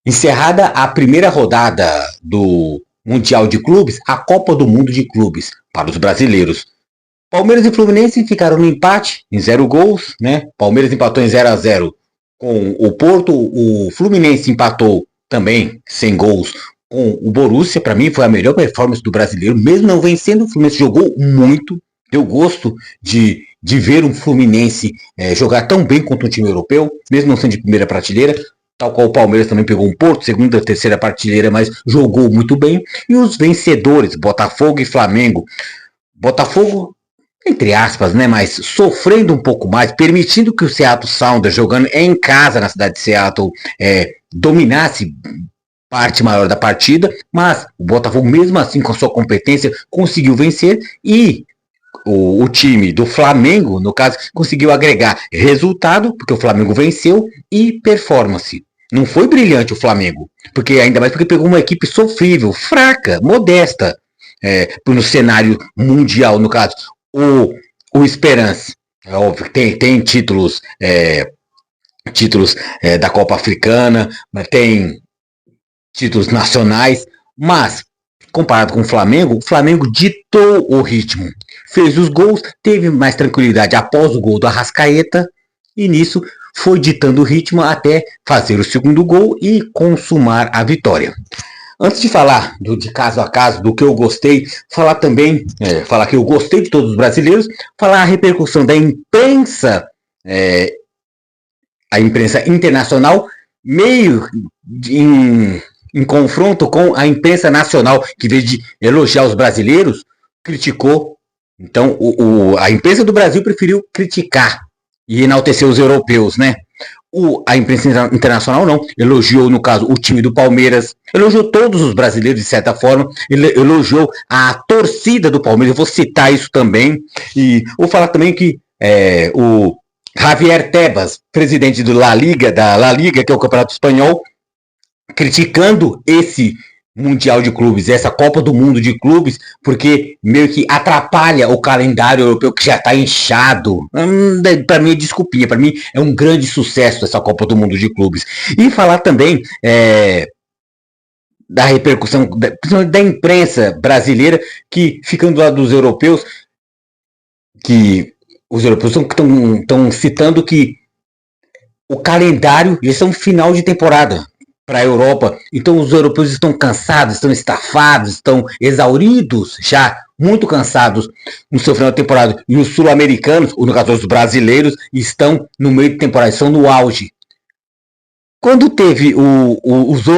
Encerrada a primeira rodada do Mundial de Clubes, a Copa do Mundo de Clubes para os brasileiros. Palmeiras e Fluminense ficaram no empate em 0 gols, né? Palmeiras empatou em 0-0 com o Porto, o Fluminense empatou também sem gols com o Borussia. Para mim foi a melhor performance do brasileiro, mesmo não vencendo. O Fluminense jogou muito. Deu gosto de ver um Fluminense jogar tão bem contra um time europeu, mesmo não sendo de primeira prateleira. Tal qual o Palmeiras também pegou um Porto, segunda, terceira prateleira, mas jogou muito bem. E os vencedores, Botafogo e Flamengo. Botafogo, entre aspas, né, mas sofrendo um pouco mais, permitindo que o Seattle Sounders, jogando em casa na cidade de Seattle, dominasse parte maior da partida, mas o Botafogo, mesmo assim, com a sua competência, conseguiu vencer e o time do Flamengo, no caso, conseguiu agregar resultado, porque o Flamengo venceu, e performance. Não foi brilhante o Flamengo, porque ainda mais porque pegou uma equipe sofrível, fraca, modesta, no cenário mundial, no caso. O Esperance, é óbvio que tem títulos, da Copa Africana, mas tem títulos nacionais, mas comparado com o Flamengo ditou o ritmo, fez os gols, teve mais tranquilidade após o gol do Arrascaeta, e nisso foi ditando o ritmo até fazer o segundo gol e consumar a vitória. Antes de falar de caso a caso, do que eu gostei, falar também, falar que eu gostei de todos os brasileiros, falar a repercussão da imprensa, a imprensa internacional, meio em confronto com a imprensa nacional, que, em vez de elogiar os brasileiros, criticou. Então, a imprensa do Brasil preferiu criticar e enaltecer os europeus, né? A imprensa internacional não, elogiou, no caso, o time do Palmeiras, elogiou todos os brasileiros, de certa forma, elogiou a torcida do Palmeiras. Eu vou citar isso também, e vou falar também que o Javier Tebas, presidente da La Liga, que é o Campeonato Espanhol, criticando esse Mundial de Clubes, essa Copa do Mundo de Clubes, porque meio que atrapalha o calendário europeu, que já está inchado. Para mim é desculpinha, para mim é um grande sucesso essa Copa do Mundo de Clubes. E falar também da repercussão da imprensa brasileira, que, ficando do lado dos europeus, que os europeus estão citando que o calendário, eles são final de temporada para a Europa, então os europeus estão cansados, estão estafados, estão exauridos, já muito cansados no seu final de temporada, e os sul-americanos, ou no caso os brasileiros, estão no meio de temporada, estão no auge. Quando teve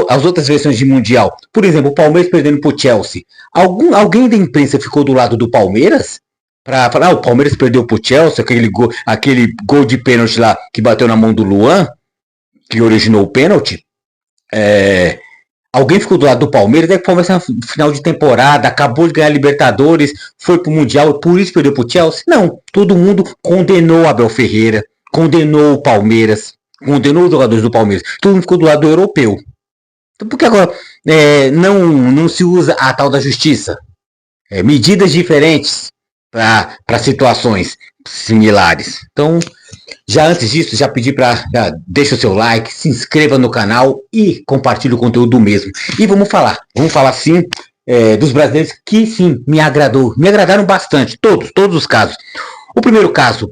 as outras versões de Mundial, por exemplo, o Palmeiras perdendo para o Chelsea, alguém da imprensa ficou do lado do Palmeiras? Para falar, o Palmeiras perdeu para o Chelsea, aquele gol de pênalti lá, que bateu na mão do Luan, que originou o pênalti. Alguém ficou do lado do Palmeiras, o Palmeiras no final de temporada, acabou de ganhar Libertadores, foi pro Mundial, por isso perdeu pro Chelsea? Não, todo mundo condenou Abel Ferreira, condenou o Palmeiras, condenou os jogadores do Palmeiras, todo mundo ficou do lado do europeu. Então por que agora não se usa a tal da justiça? Medidas diferentes para situações similares. Então, já antes disso, já pedi para deixa o seu like, se inscreva no canal e compartilhe o conteúdo mesmo. E vamos falar sim dos brasileiros que sim me agradaram bastante, todos os casos. O primeiro caso,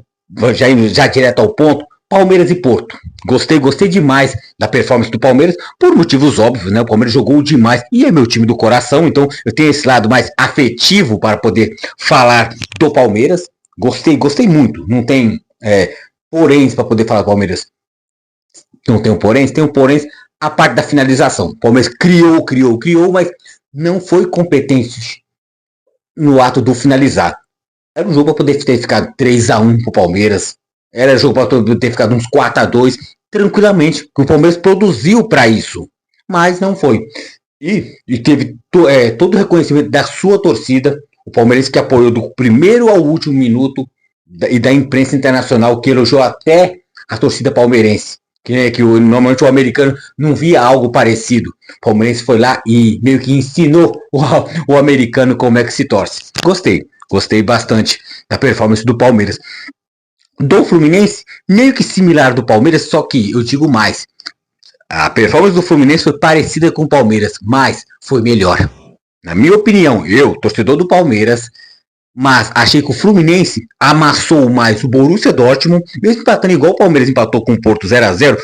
já direto ao ponto, Palmeiras e Porto. Gostei demais da performance do Palmeiras, por motivos óbvios, né? O Palmeiras jogou demais e é meu time do coração, então eu tenho esse lado mais afetivo para poder falar do Palmeiras. Gostei muito, não tem poréns para poder falar do Palmeiras. Não tem poréns, a parte da finalização. O Palmeiras criou, mas não foi competente no ato do finalizar. Era um jogo para poder ter ficado 3-1 pro Palmeiras. Era jogo para ter ficado uns 4-2, tranquilamente, que o Palmeiras produziu para isso, mas não foi. E teve todo o reconhecimento da sua torcida, o Palmeiras que apoiou do primeiro ao último minuto, e da imprensa internacional, que elogiou até a torcida palmeirense, que normalmente o americano não via algo parecido. O palmeirense foi lá e meio que ensinou o americano como é que se torce. Gostei bastante da performance do Palmeiras. Do Fluminense, meio que similar do Palmeiras, só que eu digo mais. A performance do Fluminense foi parecida com o Palmeiras, mas foi melhor. Na minha opinião, eu, torcedor do Palmeiras, mas achei que o Fluminense amassou mais o Borussia Dortmund, mesmo empatando igual o Palmeiras empatou com o Porto 0-0,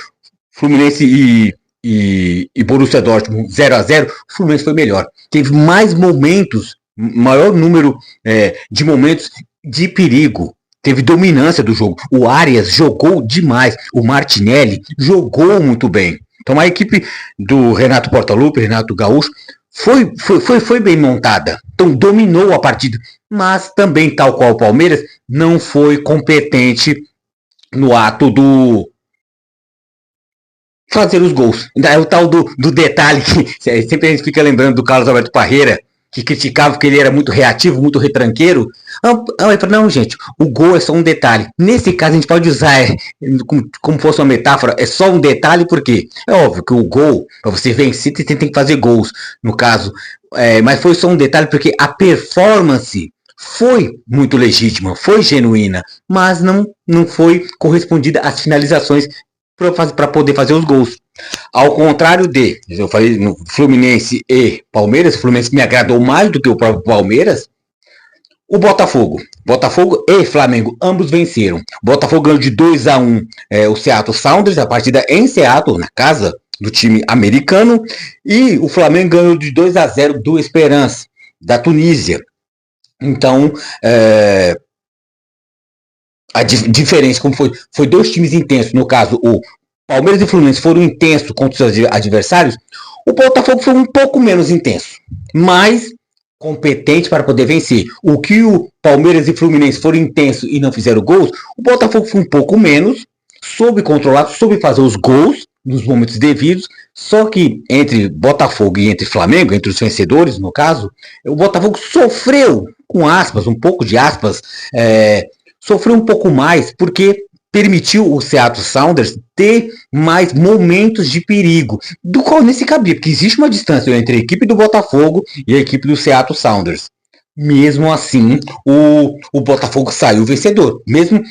Fluminense e Borussia Dortmund 0-0, o Fluminense foi melhor. Teve mais momentos, maior número de momentos de perigo. Teve dominância do jogo. O Arias jogou demais. O Martinelli jogou muito bem. Então a equipe do Renato Portaluppi, Renato Gaúcho, foi bem montada. Então dominou a partida. Mas também, tal qual o Palmeiras, não foi competente no ato do fazer os gols. É o tal do detalhe que sempre a gente fica lembrando do Carlos Alberto Parreira, que criticava que ele era muito reativo, muito retranqueiro. Não, gente, o gol é só um detalhe. Nesse caso, a gente pode usar como fosse uma metáfora, é só um detalhe, porque é óbvio que o gol, para você vencer, você tem que fazer gols, no caso. Mas foi só um detalhe, porque a performance foi muito legítima, foi genuína, mas não foi correspondida às finalizações para poder fazer os gols. Ao contrário eu falei no Fluminense e Palmeiras, o Fluminense me agradou mais do que o próprio Palmeiras. O Botafogo e Flamengo, ambos venceram. O Botafogo ganhou de 2-1 o Seattle Sounders, a partida em Seattle, na casa do time americano, e o Flamengo ganhou de 2-0 do Esperance, da Tunísia. Então, a diferença, como foi dois times intensos, no caso, o Palmeiras e Fluminense foram intensos contra os seus adversários, o Botafogo foi um pouco menos intenso, mas competente para poder vencer. O que o Palmeiras e Fluminense foram intensos e não fizeram gols, o Botafogo foi um pouco menos, soube controlar, soube fazer os gols nos momentos devidos, só que entre Botafogo e entre Flamengo, entre os vencedores, no caso, o Botafogo sofreu, com aspas, um pouco de aspas, sofreu um pouco mais, porque permitiu o Seattle Sounders ter mais momentos de perigo, do qual nem se cabia, porque existe uma distância entre a equipe do Botafogo e a equipe do Seattle Sounders. Mesmo assim, o Botafogo saiu vencedor, mesmo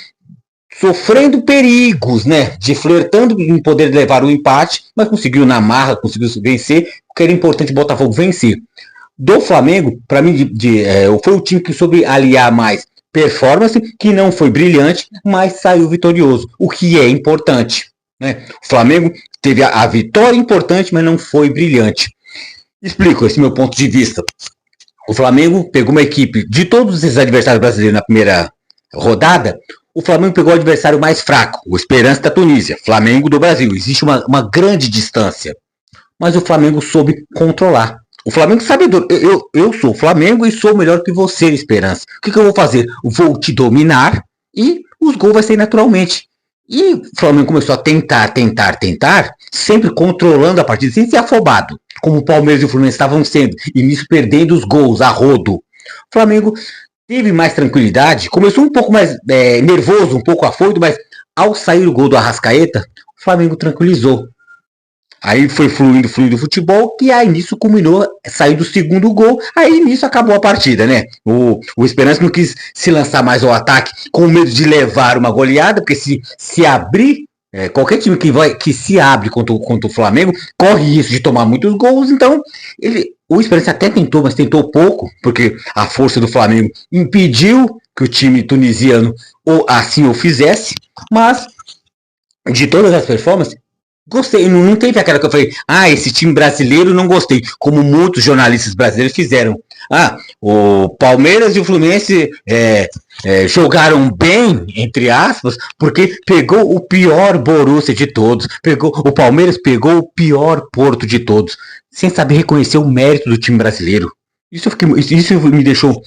sofrendo perigos, né, de flertando em poder levar o empate, mas conseguiu na marra, conseguiu vencer, porque era importante o Botafogo vencer. Do Flamengo, para mim, foi o time que soube aliar mais performance, que não foi brilhante, mas saiu vitorioso, o que é importante, né? O Flamengo teve a vitória importante, mas não foi brilhante. Explico esse meu ponto de vista. O Flamengo pegou uma equipe de todos esses adversários brasileiros na primeira rodada. O Flamengo pegou o adversário mais fraco, o Esperance da Tunísia, Flamengo do Brasil. Existe uma grande distância, mas o Flamengo soube controlar. O Flamengo sabe, eu sou o Flamengo e sou melhor que você, Esperança. O que eu vou fazer? Vou te dominar e os gols vai sair naturalmente. E o Flamengo começou a tentar, sempre controlando a partida, sem ser afobado, como o Palmeiras e o Fluminense estavam sendo, e nisso perdendo os gols a rodo. O Flamengo teve mais tranquilidade, começou um pouco mais nervoso, um pouco afoito, mas ao sair o gol do Arrascaeta, o Flamengo tranquilizou. Aí foi fluindo o futebol, e aí nisso culminou, saiu do segundo gol, aí nisso acabou a partida, né? O Esperança não quis se lançar mais ao ataque, com medo de levar uma goleada, porque se abrir, qualquer time que se abre contra o Flamengo, corre risco de tomar muitos gols, então o Esperança até tentou, mas tentou pouco, porque a força do Flamengo impediu que o time tunisiano assim o fizesse, mas de todas as performances, gostei, não teve aquela que eu falei, esse time brasileiro não gostei, como muitos jornalistas brasileiros fizeram. O Palmeiras e o Fluminense jogaram bem, entre aspas, porque pegou o pior Borussia de todos, o Palmeiras pegou o pior Porto de todos, sem saber reconhecer o mérito do time brasileiro. Isso me deixou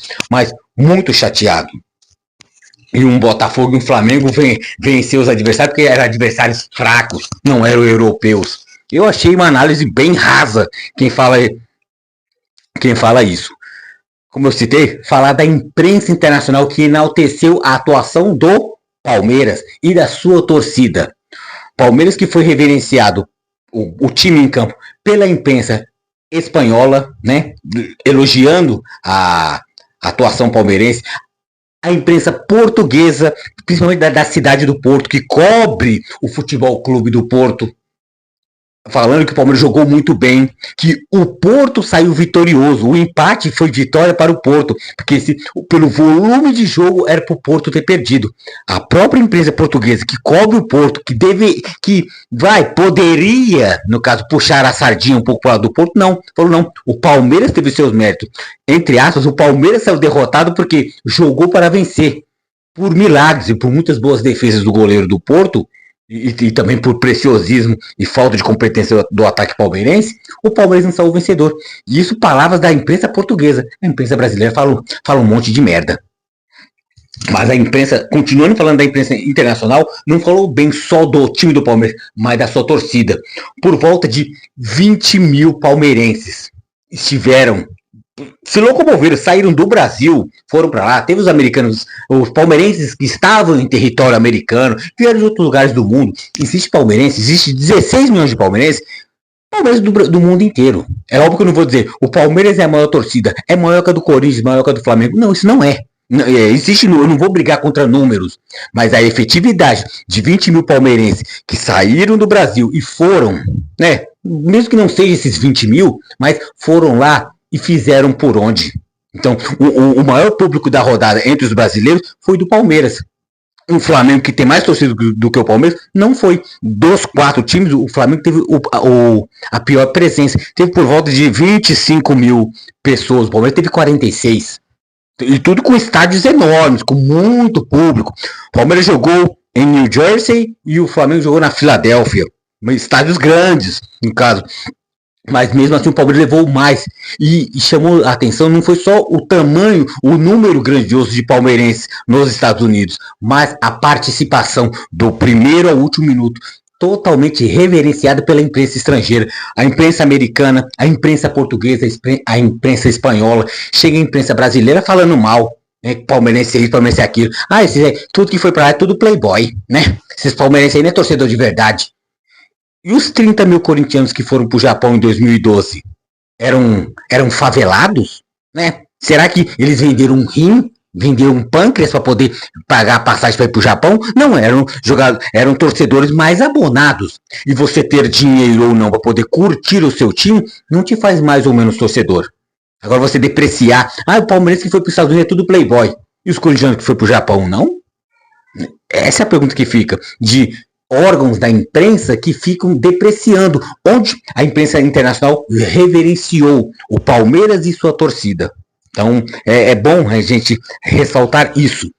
muito chateado. E um Botafogo e um Flamengo vencer os adversários, porque eram adversários fracos, não eram europeus. Eu achei uma análise bem rasa quem fala isso. Como eu citei, falar da imprensa internacional que enalteceu a atuação do Palmeiras e da sua torcida. Palmeiras que foi reverenciado, o time em campo, pela imprensa espanhola, né, elogiando a atuação palmeirense. A imprensa portuguesa, principalmente da cidade do Porto, que cobre o Futebol Clube do Porto, falando que o Palmeiras jogou muito bem, que o Porto saiu vitorioso, o empate foi vitória para o Porto, porque pelo volume de jogo era para o Porto ter perdido. A própria empresa portuguesa que cobre o Porto, poderia, no caso, puxar a sardinha um pouco para o lado do Porto, não, falou não, o Palmeiras teve seus méritos. Entre aspas, o Palmeiras saiu derrotado porque jogou para vencer. Por milagres e por muitas boas defesas do goleiro do Porto, e também por preciosismo e falta de competência do ataque palmeirense, o Palmeiras não saiu vencedor. E isso palavras da imprensa portuguesa. A imprensa brasileira fala um monte de merda. Mas a imprensa, continuando falando da imprensa internacional, não falou bem só do time do Palmeiras, mas da sua torcida. Por volta de 20 mil palmeirenses estiveram, se locomoveram, saíram do Brasil, foram para lá. Teve os americanos, os palmeirenses que estavam em território americano, vieram de outros lugares do mundo. Existe palmeirense, existe 16 milhões de palmeirenses, Palmeiras do mundo inteiro. É óbvio que eu não vou dizer, o Palmeiras é a maior torcida, é maior que a do Corinthians, maior que a do Flamengo. Não, isso não é. Existe, eu não vou brigar contra números, mas a efetividade de 20 mil palmeirenses que saíram do Brasil e foram, né, mesmo que não seja esses 20 mil, mas foram lá e fizeram por onde. Então, o maior público da rodada entre os brasileiros foi do Palmeiras. O Flamengo, que tem mais torcida do que o Palmeiras, não foi. Dos 4 times, o Flamengo teve a pior presença. Teve por volta de 25 mil pessoas. O Palmeiras teve 46. E tudo com estádios enormes, com muito público. O Palmeiras jogou em New Jersey e o Flamengo jogou na Filadélfia. Estádios grandes, no caso. Mas mesmo assim o Palmeiras levou mais. E chamou a atenção, não foi só o tamanho, o número grandioso de palmeirenses nos Estados Unidos, mas a participação do primeiro ao último minuto, totalmente reverenciada pela imprensa estrangeira. A imprensa americana, a imprensa portuguesa, a imprensa espanhola, chega a imprensa brasileira falando mal. Palmeirense isso, palmeirense aquilo. Tudo que foi pra lá é tudo playboy, né? Esses palmeirenses aí não é torcedor de verdade. E os 30 mil corintianos que foram para o Japão em 2012 eram favelados? Né? Será que eles venderam um rim, venderam um pâncreas para poder pagar a passagem para ir para o Japão? Não, eram torcedores mais abonados. E você ter dinheiro ou não para poder curtir o seu time não te faz mais ou menos torcedor. Agora você depreciar, o palmeirense que foi para os Estados Unidos é tudo playboy. E os corintianos que foi para o Japão, não? Essa é a pergunta que fica. De órgãos da imprensa que ficam depreciando, onde a imprensa internacional reverenciou o Palmeiras e sua torcida. Então, é bom a gente ressaltar isso.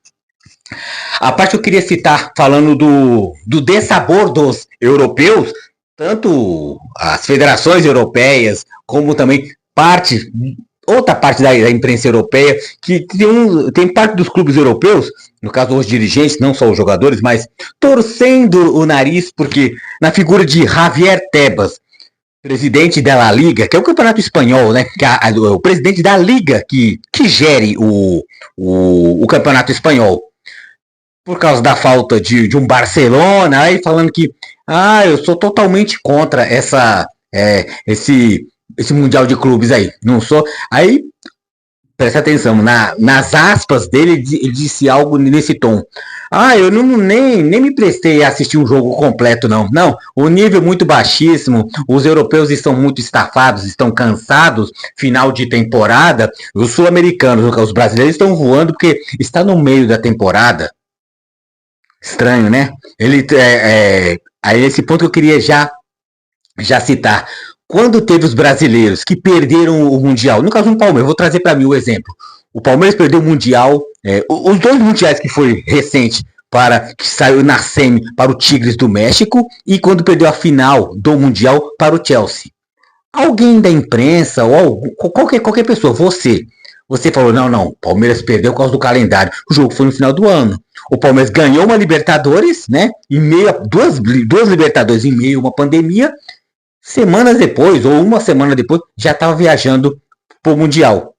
A parte que eu queria citar, falando do dessabor dos europeus, tanto as federações europeias, como também outra parte da imprensa europeia, que tem parte dos clubes europeus, no caso os dirigentes, não só os jogadores, mas torcendo o nariz, porque na figura de Javier Tebas, presidente da La Liga, que é o campeonato espanhol, né? Que o presidente da Liga que gere o campeonato espanhol, por causa da falta de um Barcelona, aí falando que eu sou totalmente contra esse Mundial de Clubes aí. Não sou. Aí, presta atenção, nas aspas dele, ele disse algo nesse tom. Eu nem me prestei a assistir um jogo completo, não. Não, o nível é muito baixíssimo, os europeus estão muito estafados, estão cansados, final de temporada, os sul-americanos, os brasileiros estão voando porque está no meio da temporada. Estranho, né? Aí esse ponto que eu queria já citar. Quando teve os brasileiros que perderam o Mundial, no caso do Palmeiras, vou trazer para mim o exemplo. O Palmeiras perdeu o Mundial, os 2 Mundiais que foi recente, que saiu na semi para o Tigres do México, e quando perdeu a final do Mundial para o Chelsea. Alguém da imprensa, ou qualquer pessoa, você falou, não, o Palmeiras perdeu por causa do calendário. O jogo foi no final do ano. O Palmeiras ganhou uma Libertadores, né? Em meio a duas Libertadores em meio a uma pandemia. Semanas depois, ou uma semana depois, já estava viajando para o Mundial.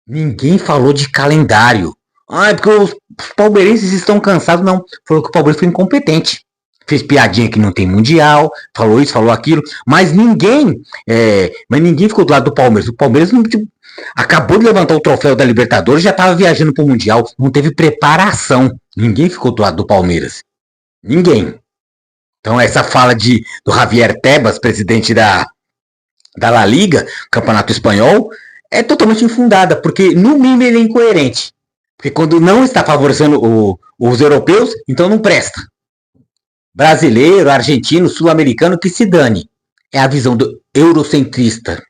Ninguém falou de calendário. Porque os palmeirenses estão cansados. Não, falou que o Palmeiras foi incompetente. Fez piadinha que não tem Mundial, falou isso, falou aquilo. Mas ninguém ficou do lado do Palmeiras. O Palmeiras acabou de levantar o troféu da Libertadores, já estava viajando para o Mundial. Não teve preparação. Ninguém ficou do lado do Palmeiras. Ninguém. Então essa fala do Javier Tebas, presidente da La Liga, Campeonato Espanhol, é totalmente infundada, porque no mínimo ele é incoerente. Porque quando não está favorecendo os europeus, então não presta. Brasileiro, argentino, sul-americano, que se dane. É a visão do eurocentrista.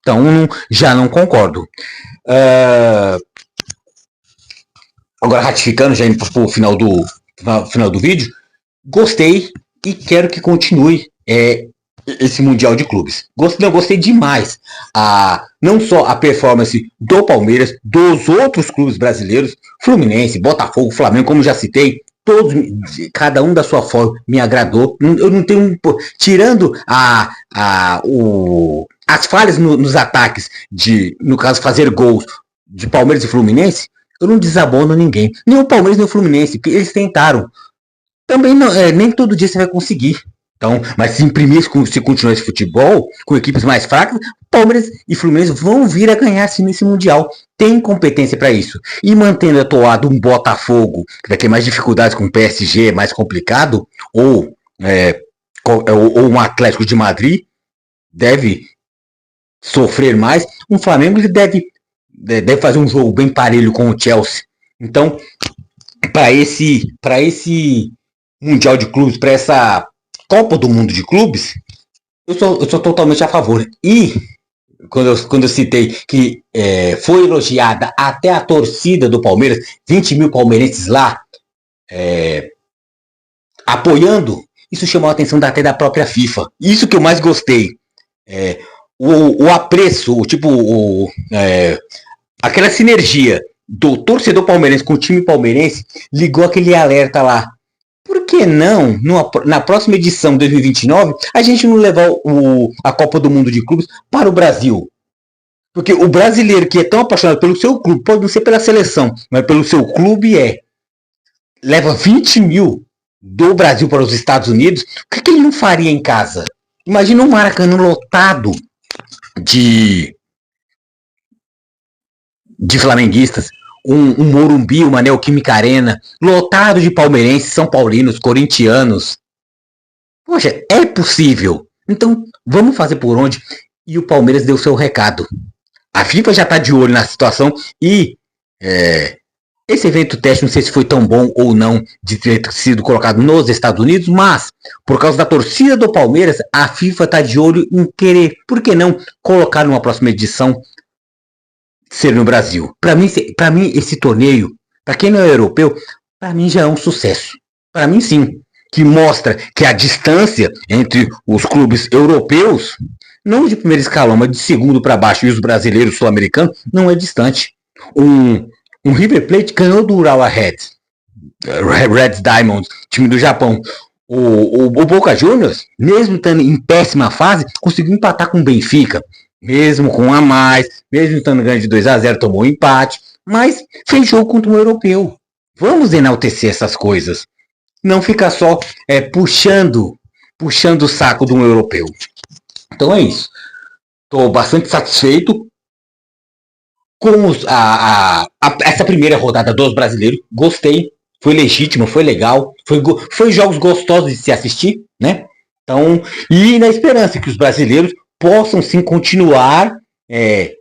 Então já não concordo. Agora ratificando, já indo para o final do vídeo, gostei e quero que continue esse Mundial de Clubes. Gostei demais. Não só a performance do Palmeiras, dos outros clubes brasileiros, Fluminense, Botafogo, Flamengo, como já citei, todos, cada um da sua forma, me agradou. Eu não tenho. Tirando as falhas nos ataques, no caso, fazer gols de Palmeiras e Fluminense, eu não desabono ninguém. Nem o Palmeiras nem o Fluminense, porque eles tentaram. Também não, nem todo dia você vai conseguir. Então, mas se continuar esse futebol, com equipes mais fracas, Palmeiras e Fluminense vão vir a ganhar sim nesse Mundial. Tem competência para isso. E mantendo atuado um Botafogo, que vai ter mais dificuldades com o PSG, mais complicado, ou um Atlético de Madrid, deve sofrer mais. Um Flamengo ele deve fazer um jogo bem parelho com o Chelsea. Então, para esse Mundial de Clubes, para essa Copa do Mundo de Clubes, eu sou totalmente a favor. E quando eu citei que foi elogiada até a torcida do Palmeiras, 20 mil palmeirenses lá apoiando, isso chamou a atenção até da própria FIFA. Isso que eu mais gostei. O apreço, aquela sinergia do torcedor palmeirense com o time palmeirense ligou aquele alerta lá. Por que não, na próxima edição de 2029, a gente não levar a Copa do Mundo de Clubes para o Brasil? Porque o brasileiro que é tão apaixonado pelo seu clube, pode não ser pela seleção, mas pelo seu clube leva 20 mil do Brasil para os Estados Unidos, o que ele não faria em casa? Imagina um Maracanã lotado de flamenguistas, um Morumbi, uma Neoquímica Arena, lotado de palmeirenses, são paulinos, corintianos. Poxa, é possível. Então, vamos fazer por onde? E o Palmeiras deu seu recado. A FIFA já está de olho na situação e esse evento teste, não sei se foi tão bom ou não de ter sido colocado nos Estados Unidos, mas por causa da torcida do Palmeiras, a FIFA está de olho em querer, por que não, colocar numa próxima edição ser no Brasil. Para mim, esse torneio, para quem não é europeu, para mim já é um sucesso. Para mim, sim. Que mostra que a distância entre os clubes europeus, não de primeiro escalão, mas de segundo para baixo, e os brasileiros sul-americanos, não é distante. Um River Plate ganhou do Urawa Reds Diamonds, time do Japão. O Boca Juniors, mesmo estando em péssima fase, conseguiu empatar com o Benfica. Mesmo com a mais, mesmo estando ganhando de 2-0, tomou um empate, mas fez jogo contra um europeu. Vamos enaltecer essas coisas. Não fica só puxando o saco de um europeu. Então é isso. Estou bastante satisfeito com essa primeira rodada dos brasileiros. Gostei, foi legítimo, foi legal, foi jogos gostosos de se assistir, né? Então, e na esperança que os brasileiros possam sim continuar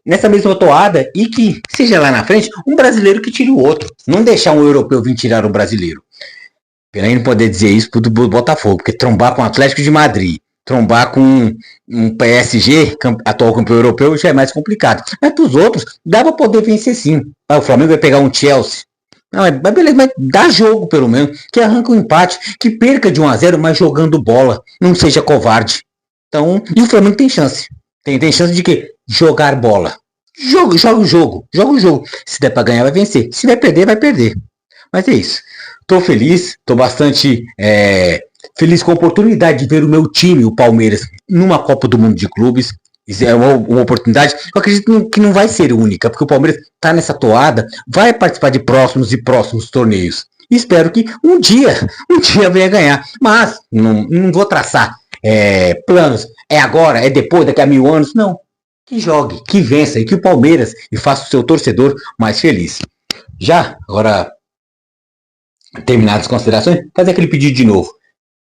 nessa mesma toada e que seja lá na frente um brasileiro que tire o outro. Não deixar um europeu vir tirar um brasileiro. Pena aí não poder dizer isso pro Botafogo, porque trombar com o Atlético de Madrid, trombar com um PSG, atual campeão europeu, já é mais complicado. Mas pros outros, dá pra poder vencer sim. O Flamengo vai pegar um Chelsea. Não, mas beleza, mas dá jogo pelo menos, que arranca um empate, que perca de 1-0, mas jogando bola, não seja covarde. Então, e o Flamengo tem chance. Tem chance de que? Jogar bola. Joga o jogo. Se der pra ganhar, vai vencer. Se vai perder, vai perder. Mas é isso. Tô feliz, tô bastante feliz com a oportunidade de ver o meu time, o Palmeiras, numa Copa do Mundo de Clubes. Isso é uma oportunidade, eu acredito que não vai ser única, porque o Palmeiras tá nessa toada, vai participar de próximos e próximos torneios. Espero que um dia venha ganhar. Mas não vou traçar planos, agora, depois, daqui a 1000 anos, não. Que jogue, que vença e que o Palmeiras e faça o seu torcedor mais feliz. Já, agora, terminadas as considerações, fazer aquele pedido de novo.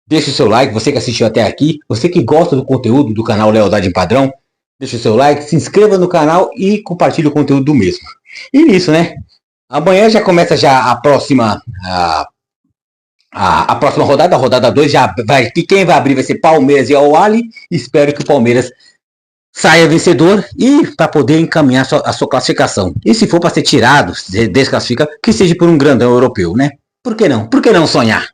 Deixa o seu like, você que assistiu até aqui, você que gosta do conteúdo do canal Lealdade em Padrão, deixa o seu like, se inscreva no canal e compartilhe o conteúdo do mesmo. E nisso, né? Amanhã já começa já a próxima a próxima rodada, a rodada 2 já vai, e quem vai abrir vai ser Palmeiras e Al-Ahly. Espero que o Palmeiras saia vencedor e para poder encaminhar a sua classificação. E se for para ser tirado, desclassifica, que seja por um grandão europeu, né? Por que não? Por que não sonhar?